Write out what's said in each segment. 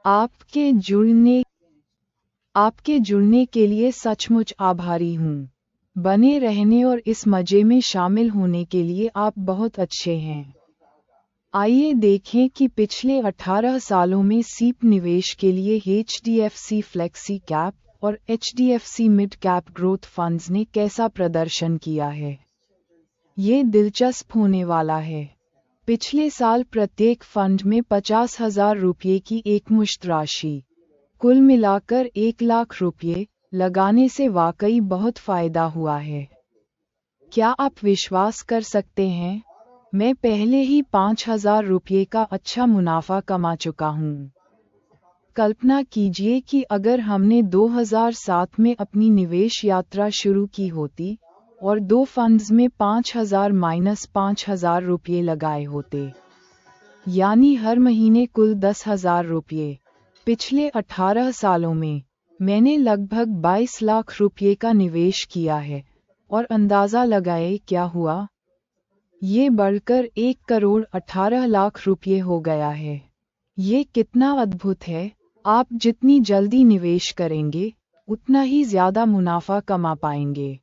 आपके जुड़ने आपके जुड़ने के लिए सचमुच आभारी हूँ। बने रहने और इस मजे में शामिल होने के लिए आप बहुत अच्छे हैं। आइए देखें कि पिछले 18 सालों में सीप निवेश के लिए HDFC फ्लेक्सी कैप और HDFC mid cap growth funds ने कैसा प्रदर्शन किया है। ये दिलचस्प होने वाला है। पिछले साल प्रत्येक फंड में 50,000 रुपये की एकमुश्त राशि, कुल मिलाकर 1 लाख रुपये लगाने से वाकई बहुत फायदा हुआ है। क्या आप विश्वास कर सकते हैं? मैं पहले ही 5,000 रुपये का अच्छा मुनाफा कमा चुका हूँ। कल्पना कीजिए कि अगर हमने 2007 में अपनी निवेश यात्रा शुरू की होती और 2 फंड्स में 5,000-5,000 रुपये लगाए होते, यानी हर महीने कुल 10,000 रुपये। पिछले 18 सालों में मैंने लगभग 22 लाख रुपये का निवेश किया है और अंदाज़ा लगाए क्या हुआ? ये बढ़कर 1,18,00,000 रुपये हो गया है। ये कितना अद्भुत है! आप जितनी जल्दी निवेश करेंगे, उतना ही ज़्यादा मुनाफा कमा पाएंगे।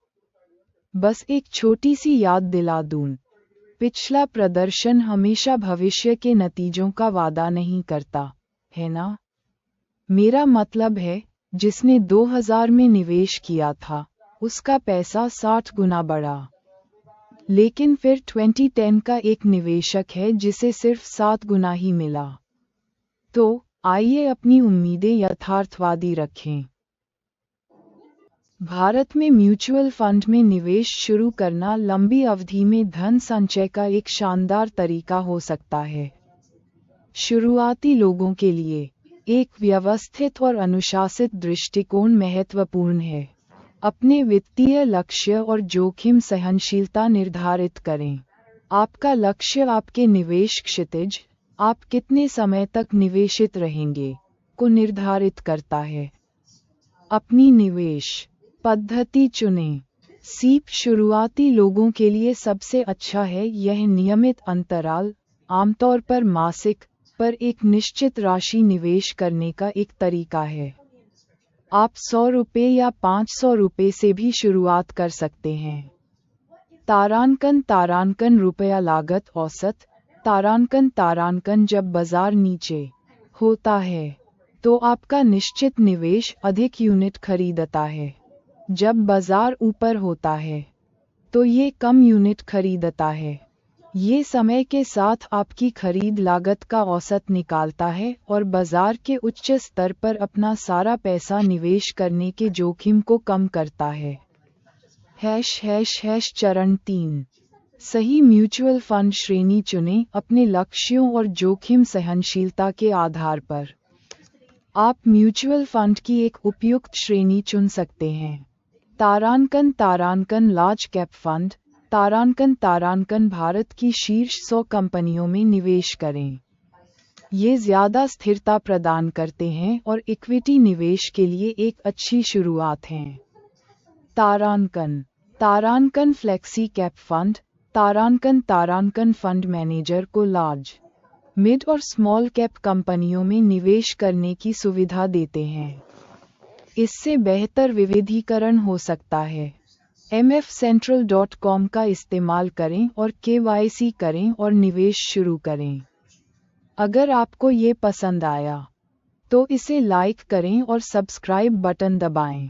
बस एक छोटी सी याद दिला दूं, पिछला प्रदर्शन हमेशा भविष्य के नतीजों का वादा नहीं करता, है ना? मेरा मतलब है, जिसने 2000 में निवेश किया था, उसका पैसा 60 गुना बढ़ा। लेकिन फिर 2010 का एक निवेशक है जिसे सिर्फ 7 गुना ही मिला। तो आइए अपनी उम्मीदें यथार्थवादी रखें। भारत में म्यूचुअल फंड में निवेश शुरू करना लंबी अवधि में धन संचय का एक शानदार तरीका हो सकता है। शुरुआती लोगों के लिए एक व्यवस्थित और अनुशासित दृष्टिकोण महत्वपूर्ण है। अपने वित्तीय लक्ष्य और जोखिम सहनशीलता निर्धारित करें। आपका लक्ष्य आपके निवेश क्षितिज, आप कितने समय तक निवेशित रहेंगे, को निर्धारित करता है। अपनी निवेश पद्धति चुनें। सीप शुरुआती लोगों के लिए सबसे अच्छा है। यह नियमित अंतराल, आमतौर पर मासिक, पर एक निश्चित राशि निवेश करने का एक तरीका है। आप 100 रुपये या 500 रुपये से भी शुरुआत कर सकते हैं। तारांकन रुपया लागत औसत तारांकन जब बाजार नीचे होता है, तो आपका निश्चित निवेश अधिक यूनिट खरीदता है। जब बाजार ऊपर होता है, तो ये कम यूनिट खरीदता है। ये समय के साथ आपकी खरीद लागत का औसत निकालता है और बाजार के उच्च स्तर पर अपना सारा पैसा निवेश करने के जोखिम को कम करता है। चरण 3। सही म्यूचुअल फंड श्रेणी चुनें। अपने लक्ष्यों और जोखिम सहनशीलता के आधार पर आप म्यूचुअल फंड की एक उपयुक्त श्रेणी चुन सकते हैं। तारांकन लार्ज कैप फंड। तारांकन भारत की शीर्ष 100 कंपनियों में निवेश करें। ये ज़्यादा स्थिरता प्रदान करते हैं और इक्विटी निवेश के लिए एक अच्छी शुरुआत हैं। तारांकन फ्लेक्सी कैप फंड। तारांकन फंड मैनेजर को लार्ज, मिड और स्मॉल कैप कंपनियों में निवेश करने की सुविधा देते हैं। इससे बेहतर विविधीकरण हो सकता है। mfcentral.com का इस्तेमाल करें और KYC करें और निवेश शुरू करें। अगर आपको ये पसंद आया, तो इसे लाइक करें और सब्सक्राइब बटन दबाएं।